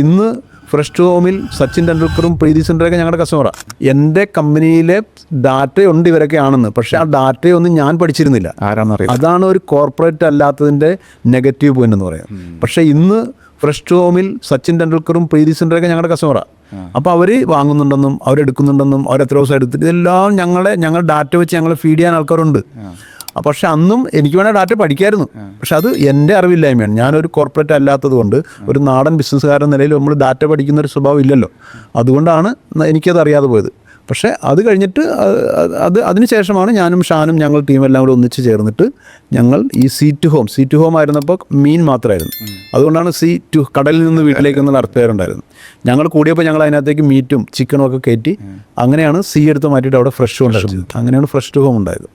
ഇന്ന് fresh to ഹോമിൽ സച്ചിൻ ടെണ്ടുൽക്കറും പ്രീതി സിൻഡറൊക്കെ ഞങ്ങളുടെ കസ്റ്റമറാണ്. എൻ്റെ കമ്പനിയിലെ ഡാറ്റയുണ്ട് ഇവരൊക്കെ ആണെന്ന്, പക്ഷേ ആ ഡാറ്റയൊന്നും ഞാൻ പഠിച്ചിരുന്നില്ല. ആരാന്നറിയാം. അതാണ് ഒരു കോർപ്പറേറ്റ് അല്ലാത്തതിൻ്റെ നെഗറ്റീവ് പോയിന്റ് എന്ന് പറയാം. പക്ഷേ ഇന്ന് ഫ്രഷ് ടു ഹോമിൽ സച്ചിൻ ടെണ്ടുൽക്കറും പ്രീതി സിൻഡറൊക്കെ ഞങ്ങളുടെ കസ്റ്റമറാണ്. അപ്പോൾ അവർ വാങ്ങുന്നുണ്ടെന്നും അവരെടുക്കുന്നുണ്ടെന്നും അവരെത്ര ദിവസം എടുത്തിട്ട് ഇതെല്ലാം ഞങ്ങൾ ഡാറ്റ വെച്ച് ഞങ്ങൾ ഫീഡ് ചെയ്യാൻ ആൾക്കാരുണ്ട്. പക്ഷെ അന്നും എനിക്ക് വേണേൽ ഡാറ്റ പഠിക്കായിരുന്നു. പക്ഷെ അത് എൻ്റെ അറിവില്ലായ്മയാണ്. ഞാനൊരു കോർപ്പറേറ്റ് അല്ലാത്തത് കൊണ്ട്, ഒരു നാടൻ ബിസിനസ്സുകാരൻ നിലയിൽ നമ്മൾ ഡാറ്റ പഠിക്കുന്ന ഒരു സ്വഭാവം ഇല്ലല്ലോ. അതുകൊണ്ടാണ് എനിക്കത് അറിയാതെ പോയത്. പക്ഷേ അത് കഴിഞ്ഞിട്ട് അതിന് ശേഷമാണ് ഞാനും ഷാനും ഞങ്ങൾ ടീമെല്ലാം കൂടെ ഒന്നിച്ച് ചേർന്നിട്ട് ഞങ്ങൾ ഈ സീ ടു ഹോം ആയിരുന്നപ്പോൾ മീൻ മാത്രമായിരുന്നു. അതുകൊണ്ടാണ് കടലിൽ നിന്ന് വീട്ടിലേക്ക് എന്നുള്ള അർത്ഥപേരുണ്ടായിരുന്നു. ഞങ്ങൾ കൂടിയപ്പോൾ ഞങ്ങൾ അതിനകത്തേക്ക് മീറ്റും ചിക്കനും ഒക്കെ കയറ്റി അങ്ങനെയാണ് സീ എടുത്ത് മാറ്റിയിട്ട് അവിടെ ഫ്രഷ് ഉണ്ടായിരുന്നത്. അങ്ങനെയാണ് ഫ്രഷ് ടു ഹോം ഉണ്ടായത്.